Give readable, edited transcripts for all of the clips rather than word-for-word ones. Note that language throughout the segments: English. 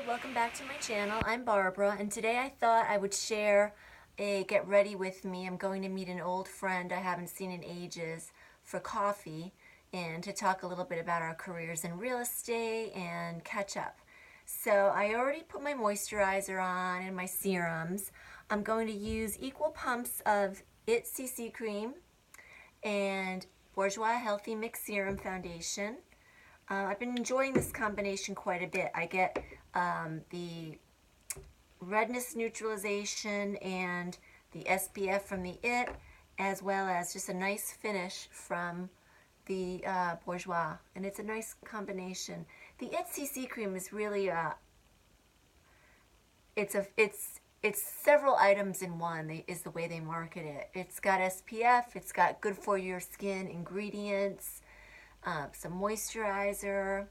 welcome back to my channel. I'm Barbara, and today I thought I would share a get ready with me. I'm going to meet an old friend I haven't seen in ages for coffee and to talk a little bit about our careers in real estate and catch up. So I already put my moisturizer on and my serums. I'm going to use equal pumps of IT CC cream and Bourjois Healthy Mix Serum Foundation. I've been enjoying this combination quite a bit. I get the redness neutralization and the SPF from the IT, as well as just a nice finish from the Bourjois, and it's a nice combination. The IT CC cream is really it's several items in one. Is the way they market it. It's got SPF, it's got good for your skin ingredients, some moisturizer,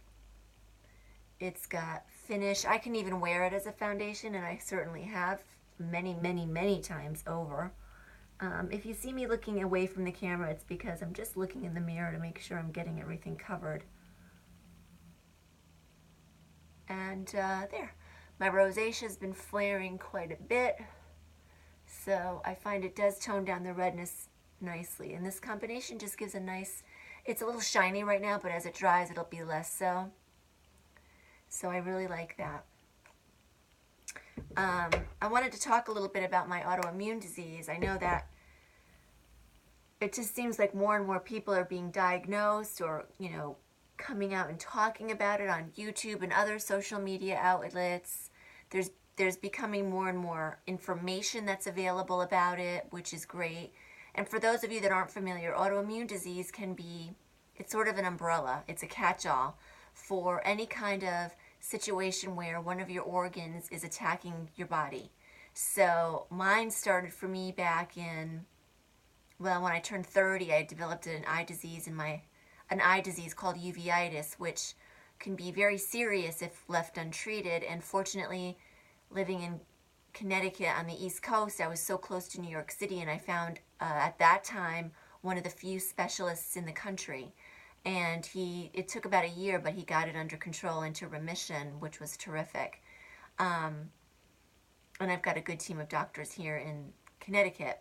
it's got finish. I can even wear it as a foundation, and I certainly have many times over. If you see me looking away from the camera, it's because I'm just looking in the mirror to make sure I'm getting everything covered. And there. My rosacea has been flaring quite a bit, so I find it does tone down the redness nicely. And this combination just gives a nice, it's a little shiny right now, but as it dries it'll be less so. So I really like that. I wanted to talk a little bit about my autoimmune disease. I know that it just seems like more and more people are being diagnosed or, you know, coming out and talking about it on YouTube and other social media outlets. There's becoming more and more information that's available about it, which is great. And for those of you that aren't familiar, autoimmune disease can be, it's sort of an umbrella. It's a catch-all for any kind of situation where one of your organs is attacking your body. So mine started for me back in, well, when I turned 30, I developed an eye disease called uveitis, which can be very serious if left untreated. And fortunately, living in Connecticut on the East Coast, I was so close to New York City, and I found at that time one of the few specialists in the country. And it took about a year, but he got it under control into remission, which was terrific. And I've got a good team of doctors here in Connecticut.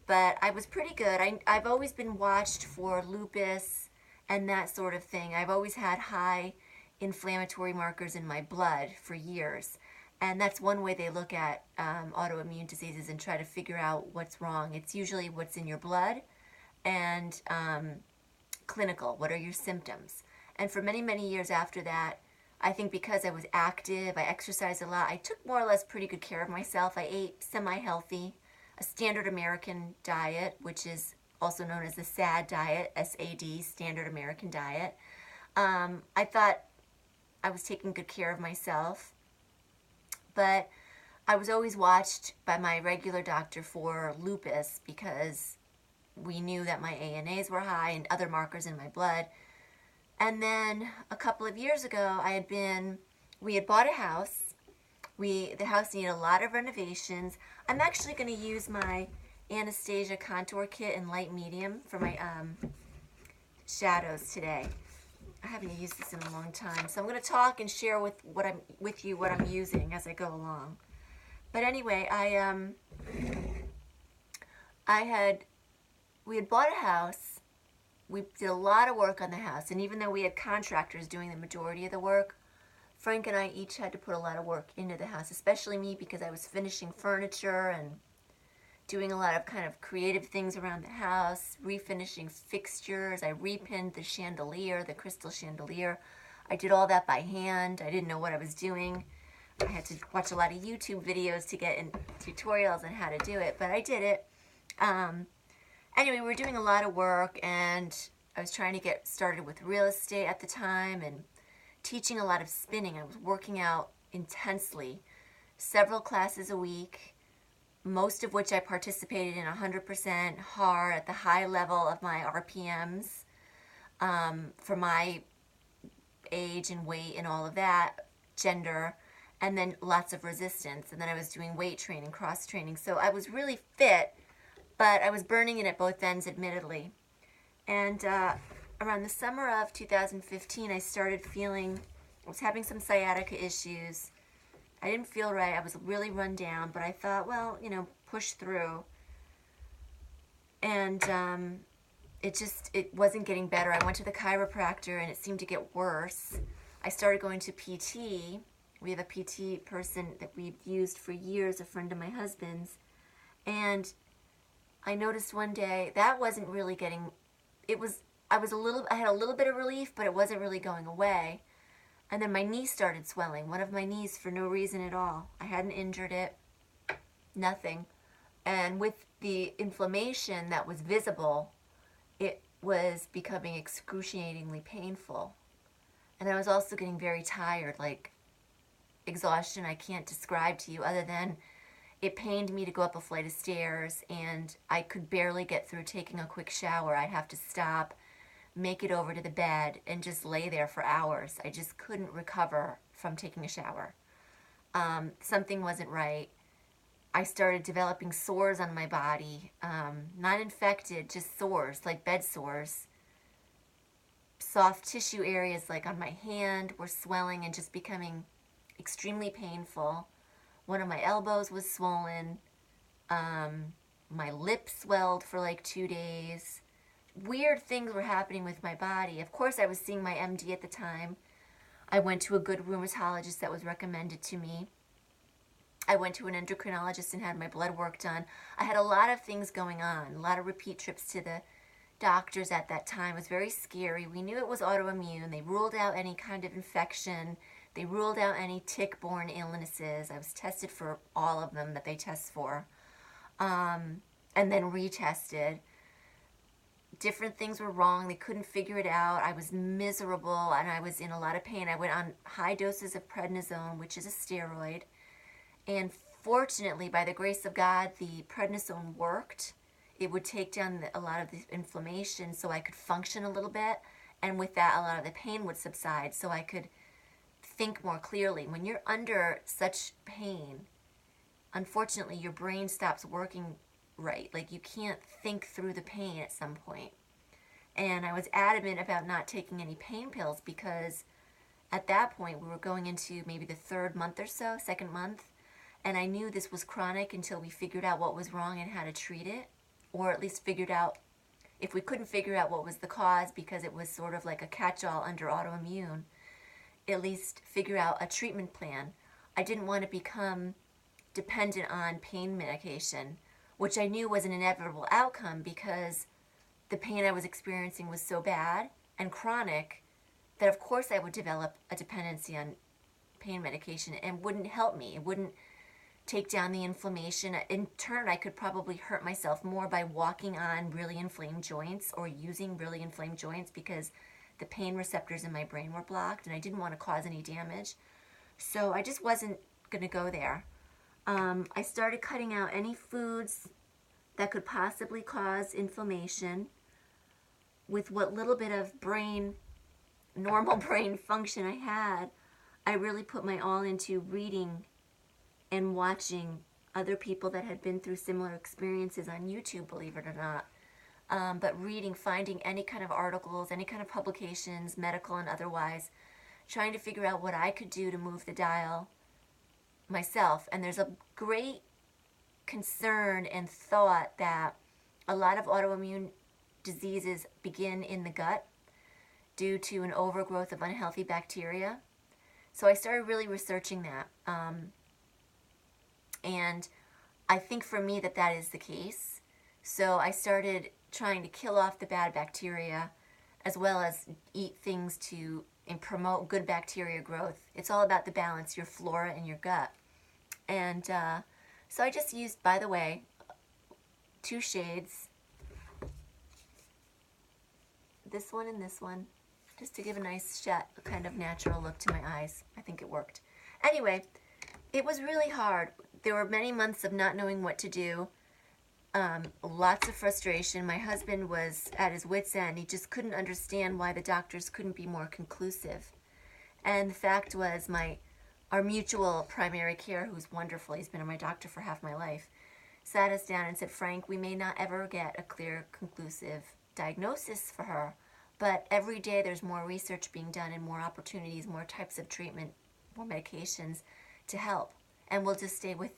But I was pretty good. I've always been watched for lupus and that sort of thing. I've always had high inflammatory markers in my blood for years. And that's one way they look at autoimmune diseases and try to figure out what's wrong. It's usually what's in your blood and clinical. What are your symptoms? And for many years after that, I think because I was active, I exercised a lot, I took more or less pretty good care of myself. I ate semi-healthy, a standard American diet, which is also known as the SAD diet, S-A-D, Standard American Diet. I thought I was taking good care of myself, but I was always watched by my regular doctor for lupus because we knew that my ANAs were high and other markers in my blood. And then a couple of years ago, we had bought a house. The house needed a lot of renovations. I'm actually going to use my Anastasia contour kit in light medium for my shadows today. I haven't used this in a long time, so I'm going to talk and share with you what I'm using as I go along. But anyway, we had bought a house. We did a lot of work on the house, and even though we had contractors doing the majority of the work, Frank and I each had to put a lot of work into the house, especially me because I was finishing furniture and doing a lot of kind of creative things around the house, refinishing fixtures. I repinned the chandelier, the crystal chandelier. I did all that by hand. I didn't know what I was doing. I had to watch a lot of YouTube videos to get in tutorials on how to do it, but I did it. Anyway, we were doing a lot of work, and I was trying to get started with real estate at the time and teaching a lot of spinning. I was working out intensely, several classes a week, most of which I participated in 100% hard at the high level of my RPMs for my age and weight and all of that, gender, and then lots of resistance. And then I was doing weight training, cross training. So I was really fit, but I was burning it at both ends, admittedly. And around the summer of 2015, I started feeling, I was having some sciatica issues, I didn't feel right. I was really run down, but I thought, well, you know, push through. And it wasn't getting better. I went to the chiropractor and it seemed to get worse. I started going to PT. We have a PT person that we've used for years, a friend of my husband's. And I noticed one day that wasn't really getting, I had a little bit of relief, but it wasn't really going away. And then my knee started swelling, one of my knees, for no reason at all. I hadn't injured it, nothing. And with the inflammation that was visible, it was becoming excruciatingly painful. And I was also getting very tired, like exhaustion I can't describe to you, other than it pained me to go up a flight of stairs, and I could barely get through taking a quick shower. I'd have to stop, make it over to the bed, and just lay there for hours. I just couldn't recover from taking a shower. Something wasn't right. I started developing sores on my body, not infected, just sores, like bed sores. Soft tissue areas like on my hand were swelling and just becoming extremely painful. One of my elbows was swollen. My lip swelled for like 2 days. Weird things were happening with my body. Of course, I was seeing my MD at the time. I went to a good rheumatologist that was recommended to me. I went to an endocrinologist and had my blood work done. I had a lot of things going on, a lot of repeat trips to the doctors at that time. It was very scary. We knew it was autoimmune. They ruled out any kind of infection. They ruled out any tick-borne illnesses. I was tested for all of them that they test for, and then retested. Different things were wrong. They couldn't figure it out. I was miserable, and I was in a lot of pain. I went on high doses of prednisone, which is a steroid. And fortunately, by the grace of God, the prednisone worked. It would take down a lot of the inflammation so I could function a little bit. And with that, a lot of the pain would subside so I could think more clearly. When you're under such pain, unfortunately, your brain stops working right. Like, you can't think through the pain at some point. And I was adamant about not taking any pain pills because at that point we were going into maybe the third month or so, second month, and I knew this was chronic until we figured out what was wrong and how to treat it, or at least figured out, if we couldn't figure out what was the cause because it was sort of like a catch-all under autoimmune, at least figure out a treatment plan. I didn't want to become dependent on pain medication, which I knew was an inevitable outcome because the pain I was experiencing was so bad and chronic that of course I would develop a dependency on pain medication and wouldn't help me. It wouldn't take down the inflammation. In turn, I could probably hurt myself more by walking on really inflamed joints or using really inflamed joints because the pain receptors in my brain were blocked and I didn't want to cause any damage. So I just wasn't going to go there. I started cutting out any foods that could possibly cause inflammation. With what little bit of normal brain function I had, I really put my all into reading and watching other people that had been through similar experiences on YouTube, believe it or not. But reading, finding any kind of articles, any kind of publications, medical and otherwise, trying to figure out what I could do to move the dial myself. And there's a great concern and thought that a lot of autoimmune diseases begin in the gut due to an overgrowth of unhealthy bacteria. So I started really researching that. And I think for me that is the case. So I started trying to kill off the bad bacteria as well as eat things to promote good bacteria growth. It's all about the balance, your flora and your gut. And so I just used, by the way, 2 shades, this one and this one, just to give a nice kind of natural look to my eyes. I think it worked. Anyway, it was really hard. There were many months of not knowing what to do, lots of frustration. My husband was at his wit's end. He just couldn't understand why the doctors couldn't be more conclusive. And the fact was, our mutual primary care, who's wonderful, he's been my doctor for half my life, sat us down and said, Frank, we may not ever get a clear, conclusive diagnosis for her, but every day there's more research being done and more opportunities, more types of treatment, more medications. to help. And we'll just stay with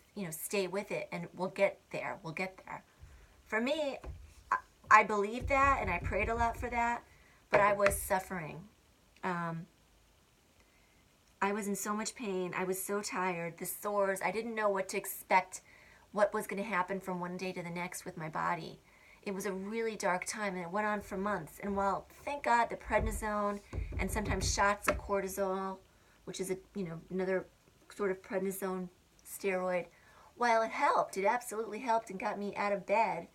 it, and we'll get there. We'll get there. For me, I believed that, and I prayed a lot for that, but I was suffering. I was in so much pain. I was so tired. The sores, I didn't know what to expect, what was going to happen from one day to the next with my body. It was a really dark time, and it went on for months. And while, thank God, the prednisone and sometimes shots of cortisol, which is another sort of prednisone steroid, while it helped, it absolutely helped and got me out of bed,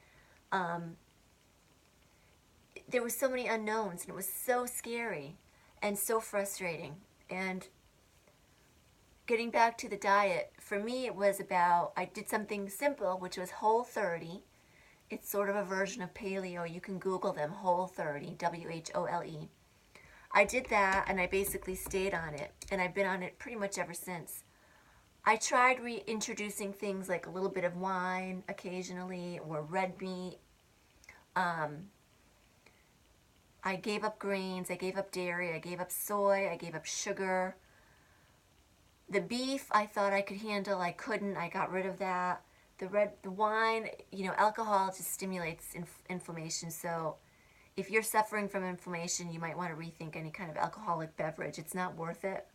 there were so many unknowns, and it was so scary and so frustrating. And getting back to the diet, for me it was about, I did something simple, which was Whole30. It's sort of a version of paleo. You can Google them, Whole30, WHOLE. I did that, and I basically stayed on it, and I've been on it pretty much ever since. I tried reintroducing things like a little bit of wine occasionally, or red meat. I gave up grains, I gave up dairy, I gave up soy, I gave up sugar. The beef I thought I could handle, I couldn't, I got rid of that. The wine, alcohol just stimulates inflammation, so if you're suffering from inflammation, you might want to rethink any kind of alcoholic beverage. It's not worth it.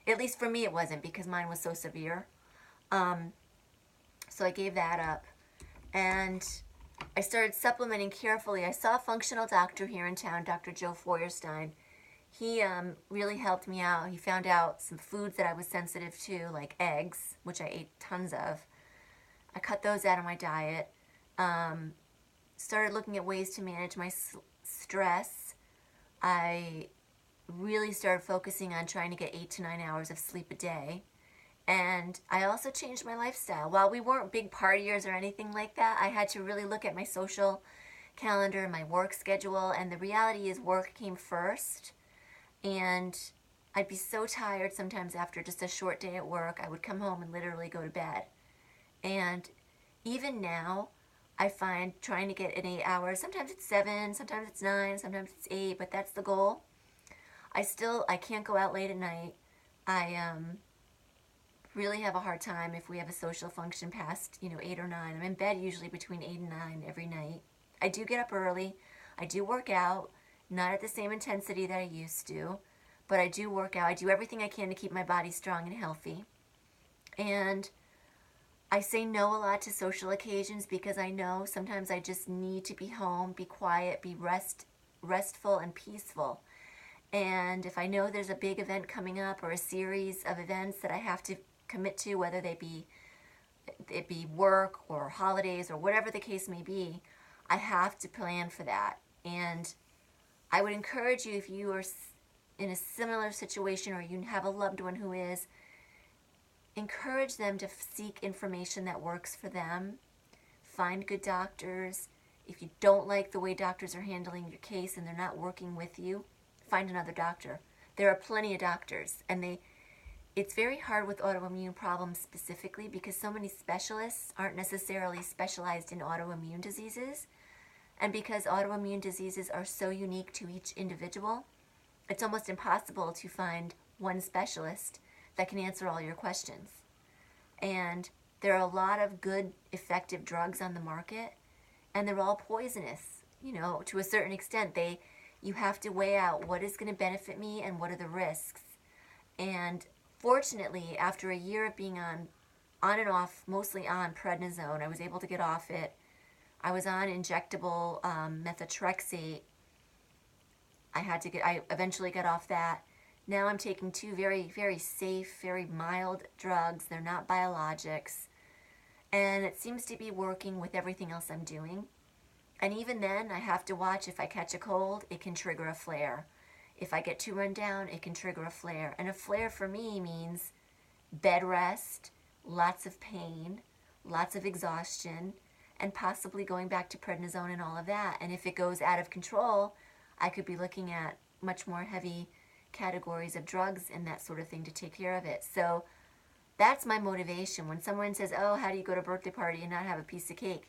At least for me it wasn't, because mine was so severe. So I gave that up, and I started supplementing carefully. I saw a functional doctor here in town, Dr. Joe Feuerstein. He really helped me out. He found out some foods that I was sensitive to, like eggs, which I ate tons of. I cut those out of my diet. Started looking at ways to manage my stress. I really started focusing on trying to get 8 to 9 hours of sleep a day. And I also changed my lifestyle. While we weren't big partiers or anything like that, I had to really look at my social calendar, my work schedule, and the reality is work came first. And I'd be so tired sometimes after just a short day at work, I would come home and literally go to bed. And even now, I find trying to get in 8 hours, sometimes it's 7, sometimes it's 9, sometimes it's 8, but that's the goal. I can't go out late at night. I really have a hard time if we have a social function past 8 or 9. I'm in bed usually between 8 and 9 every night. I do get up early. I do work out, not at the same intensity that I used to, but I do work out. I do everything I can to keep my body strong and healthy. And I say no a lot to social occasions because I know sometimes I just need to be home, be quiet, be restful and peaceful. And if I know there's a big event coming up or a series of events that I have to commit to, whether it be work or holidays or whatever the case may be, I have to plan for that. And I would encourage you, if you are in a similar situation or you have a loved one who is, encourage them to seek information that works for them. Find good doctors. If you don't like the way doctors are handling your case and they're not working with you, find another doctor. There are plenty of doctors, and it's very hard with autoimmune problems specifically because so many specialists aren't necessarily specialized in autoimmune diseases. And because autoimmune diseases are so unique to each individual, it's almost impossible to find one specialist that can answer all your questions. And there are a lot of good, effective drugs on the market, and they're all poisonous, to a certain extent. You have to weigh out what is going to benefit me and what are the risks. And fortunately, after a year of being on and off, mostly on prednisone, I was able to get off it. I was on injectable methotrexate. I eventually got off that. Now I'm taking 2 very, very safe, very mild drugs. They're not biologics. And it seems to be working with everything else I'm doing. And even then, I have to watch. If I catch a cold, it can trigger a flare. If I get too run down, it can trigger a flare. And a flare for me means bed rest, lots of pain, lots of exhaustion, and possibly going back to prednisone and all of that. And if it goes out of control, I could be looking at much more heavy categories of drugs and that sort of thing to take care of it. So that's my motivation. When someone says, oh, how do you go to a birthday party and not have a piece of cake?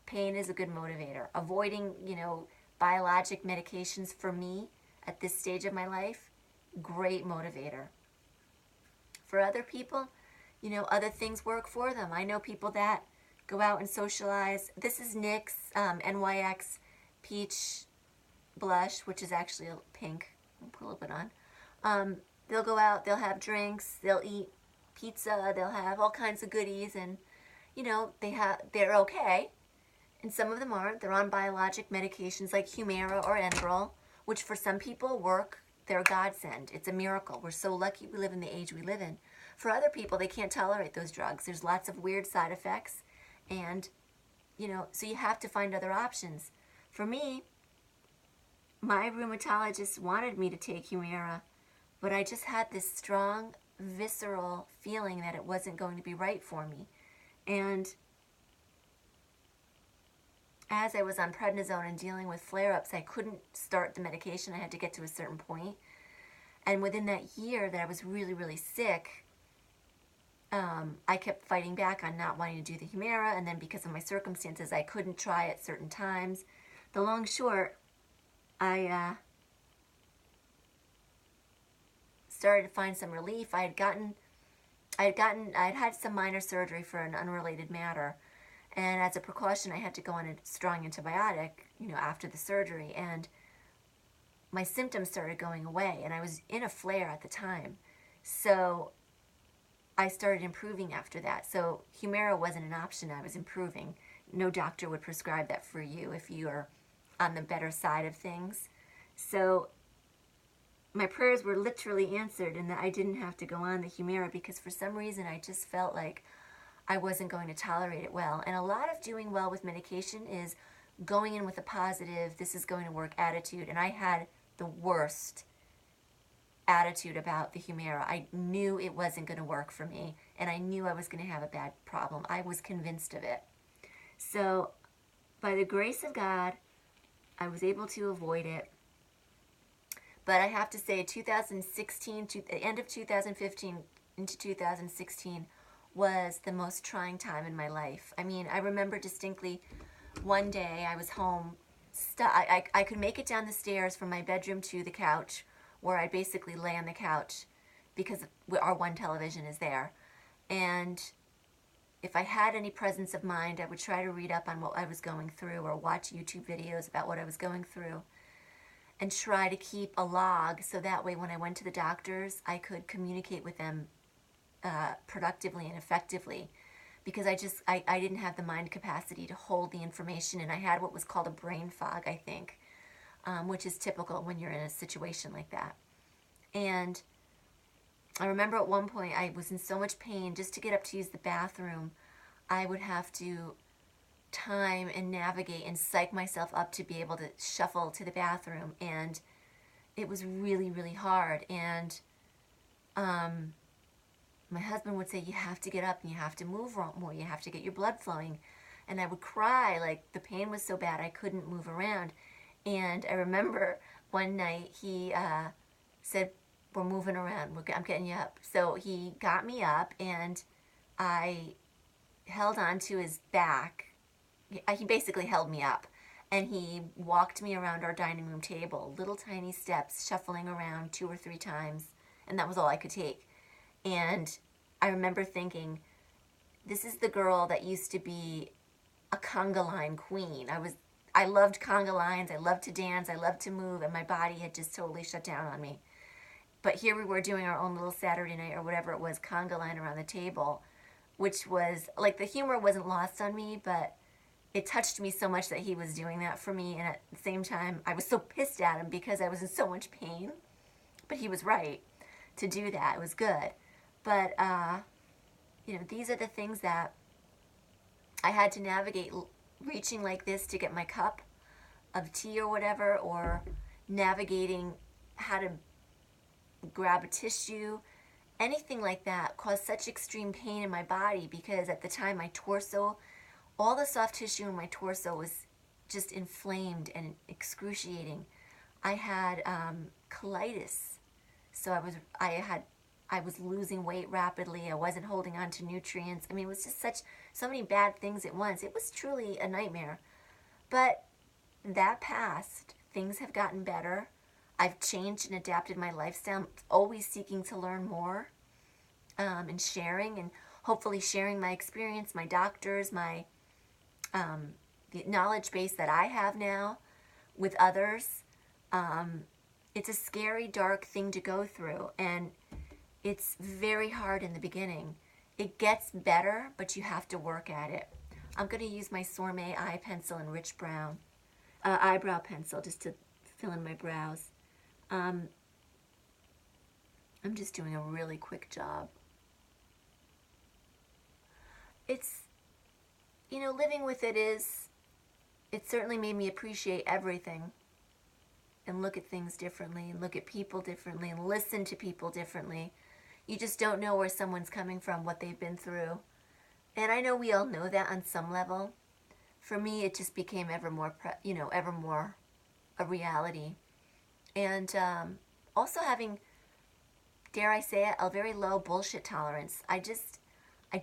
Pain is a good motivator. Avoiding, biologic medications for me at this stage of my life, great motivator. For other people, other things work for them. I know people that go out and socialize. This is NYX, NYX Peach Blush, which is actually a pink. I'll put a little bit on. They'll go out, they'll have drinks, they'll eat pizza, they'll have all kinds of goodies, and they're okay. And some of them aren't. They're on biologic medications like Humira or Enbrel, which for some people work. They're a godsend. It's a miracle. We're so lucky we live in the age we live in. For other people, they can't tolerate those drugs. There's lots of weird side effects, and so you have to find other options. For me, my rheumatologist wanted me to take Humira, but I just had this strong, visceral feeling that it wasn't going to be right for me. And as I was on prednisone and dealing with flare-ups, I couldn't start the medication. I had to get to a certain point. And within that year that I was really, really sick, I kept fighting back on not wanting to do the Humira, and then because of my circumstances, I couldn't try at certain times. The long short, I started to find some relief. I had had some minor surgery for an unrelated matter, and as a precaution, I had to go on a strong antibiotic, after the surgery, and my symptoms started going away, and I was in a flare at the time, so I started improving after that. So Humira wasn't an option. I was improving. No doctor would prescribe that for you if you are on the better side of things. So my prayers were literally answered, and that I didn't have to go on the Humira, because for some reason I just felt like I wasn't going to tolerate it well. And a lot of doing well with medication is going in with a positive, this is going to work attitude. And I had the worst attitude about the Humira. I knew it wasn't going to work for me, and I knew I was going to have a bad problem. I was convinced of it. So by the grace of God, I was able to avoid it. But I have to say, 2016 to the end of 2015 into 2016 was the most trying time in my life. I mean, I remember distinctly one day I was home. I could make it down the stairs from my bedroom to the couch, where I basically lay on the couch because our one television is there. And if I had any presence of mind, I would try to read up on what I was going through or watch YouTube videos about what I was going through and try to keep a log, so that way when I went to the doctors, I could communicate with them productively and effectively, because I didn't have the mind capacity to hold the information, and I had what was called a brain fog, I think, which is typical when you're in a situation like that. And I remember at one point I was in so much pain, just to get up to use the bathroom, I would have to time and navigate and psych myself up to be able to shuffle to the bathroom, and it was really, really hard. And my husband would say, you have to get up and you have to move more, you have to get your blood flowing. And I would cry, like the pain was so bad I couldn't move around. And I remember one night he said, we're moving around, I'm getting you up. So he got me up, and I held on to his back. He basically held me up, and he walked me around our dining room table, little tiny steps, shuffling around 2 or 3 times, and that was all I could take. And I remember thinking, this is the girl that used to be a conga line queen. I loved conga lines, I loved to dance, I loved to move, and my body had just totally shut down on me. But here we were doing our own little Saturday night, or whatever it was, conga line around the table, which was, like, the humor wasn't lost on me, but it touched me so much that he was doing that for me, and at the same time, I was so pissed at him because I was in so much pain. But he was right to do that. It was good. But, these are the things that I had to navigate, reaching like this to get my cup of tea or whatever, or navigating how to grab a tissue. Anything like that caused such extreme pain in my body, because at the time my torso, all the soft tissue in my torso was just inflamed and excruciating. I had colitis, so I was losing weight rapidly. I wasn't holding on to nutrients. I mean, it was just so many bad things at once. It was truly a nightmare. But that passed. Things have gotten better. I've changed and adapted my lifestyle. I'm always seeking to learn more and sharing. And hopefully sharing my experience, my doctors, my the knowledge base that I have now with others. It's a scary, dark thing to go through, and it's very hard in the beginning. It gets better, but you have to work at it. I'm going to use my Sourmé eye pencil in rich brown, eyebrow pencil, just to fill in my brows. I'm just doing a really quick job. It's, you know, living with it certainly made me appreciate everything and look at things differently and look at people differently and listen to people differently. You just don't know where someone's coming from, what they've been through. And I know we all know that on some level. For me, it just became ever more a reality. And also having, dare I say it, a very low bullshit tolerance. I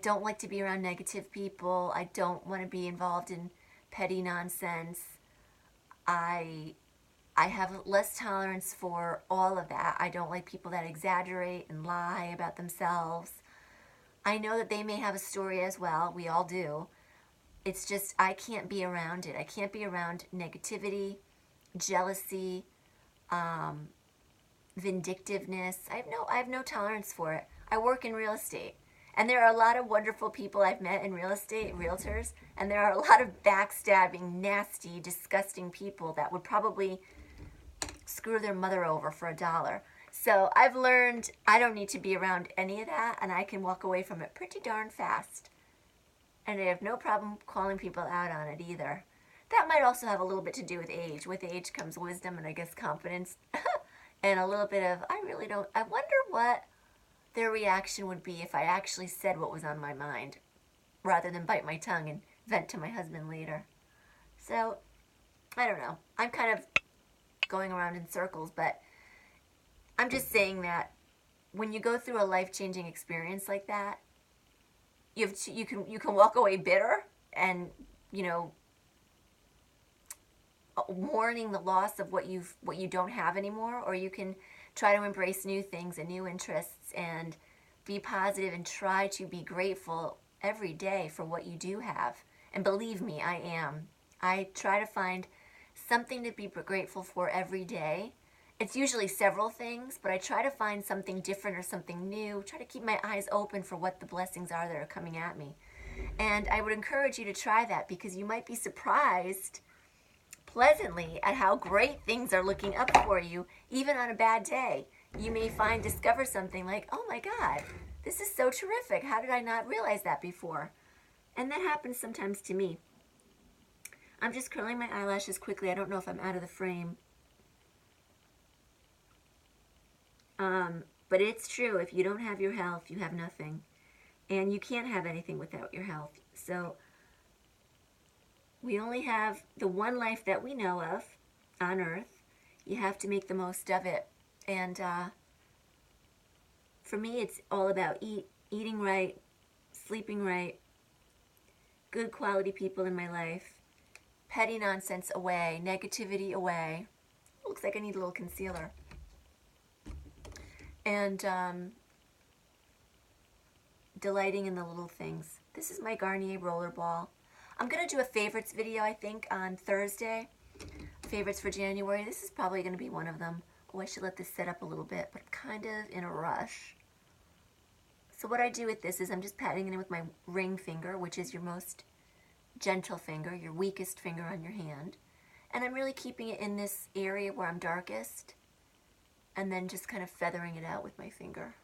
don't like to be around negative people. I don't want to be involved in petty nonsense. I have less tolerance for all of that. I don't like people that exaggerate and lie about themselves. I know that they may have a story as well. We all do. It's just I can't be around it. I can't be around negativity, jealousy, vindictiveness. I have no tolerance for it. I work in real estate. And there are a lot of wonderful people I've met in real estate, realtors, and there are a lot of backstabbing, nasty, disgusting people that would probably screw their mother over for $1. So I've learned I don't need to be around any of that, and I can walk away from it pretty darn fast. And I have no problem calling people out on it either. That might also have a little bit to do with age. With age comes wisdom and I guess confidence. And a little bit of, I wonder what their reaction would be if I actually said what was on my mind, rather than bite my tongue and vent to my husband later. So, I don't know. I'm kind of going around in circles, but I'm just saying that when you go through a life-changing experience like that, you can walk away bitter and, you know, mourning the loss of what you don't have anymore, or you can try to embrace new things and new interests and be positive and try to be grateful every day for what you do have. And believe me, I am. I try to find something to be grateful for every day. It's usually several things, but I try to find something different or something new. Try to keep my eyes open for what the blessings are that are coming at me. And I would encourage you to try that, because you might be surprised pleasantly at how great things are looking up for you, even on a bad day. You may discover something like, oh my God, this is so terrific. How did I not realize that before? And that happens sometimes to me. I'm just curling my eyelashes quickly. I don't know if I'm out of the frame. But it's true. If you don't have your health, you have nothing. And you can't have anything without your health. So we only have the one life that we know of on earth. You have to make the most of it. And for me, it's all about eating right, sleeping right, good quality people in my life, petty nonsense away, negativity away. Looks like I need a little concealer. And delighting in the little things. This is my Garnier rollerball. I'm going to do a favorites video, I think, on Thursday. Favorites for January. This is probably going to be one of them. Oh, I should let this set up a little bit, but I'm kind of in a rush. So what I do with this is I'm just patting it in with my ring finger, which is your most gentle finger, your weakest finger on your hand. And I'm really keeping it in this area where I'm darkest, and then just kind of feathering it out with my finger.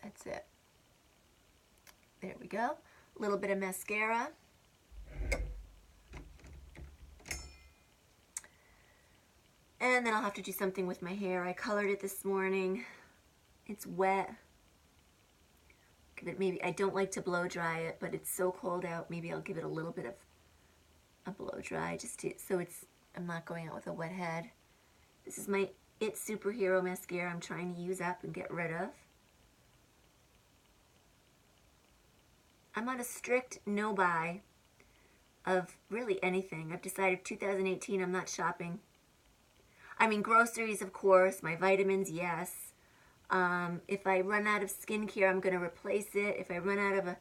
That's it. There we go. A little bit of mascara. And then I'll have to do something with my hair. I colored it this morning. It's wet. Give it maybe, I don't like to blow dry it, but it's so cold out, maybe I'll give it a little bit of a blow dry just to, so I'm not going out with a wet head. This is my It Superhero mascara I'm trying to use up and get rid of. I'm on a strict no-buy of really anything. I've decided 2018 I'm not shopping. I mean, groceries, of course, my vitamins, yes. If I run out of skincare, I'm going to replace it. If I run out of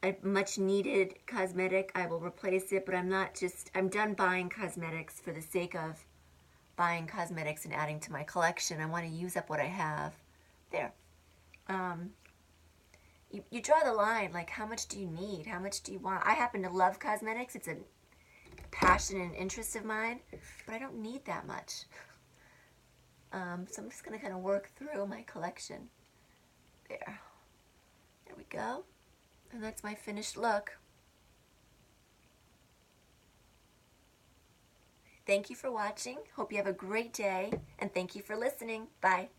a much needed cosmetic, I will replace it. But I'm done buying cosmetics for the sake of buying cosmetics and adding to my collection. I want to use up what I have. There. You draw the line, like how much do you need? How much do you want? I happen to love cosmetics. It's a passion and interest of mine, but I don't need that much. So I'm just going to kind of work through my collection. There. There we go. And that's my finished look. Thank you for watching. Hope you have a great day, and thank you for listening. Bye.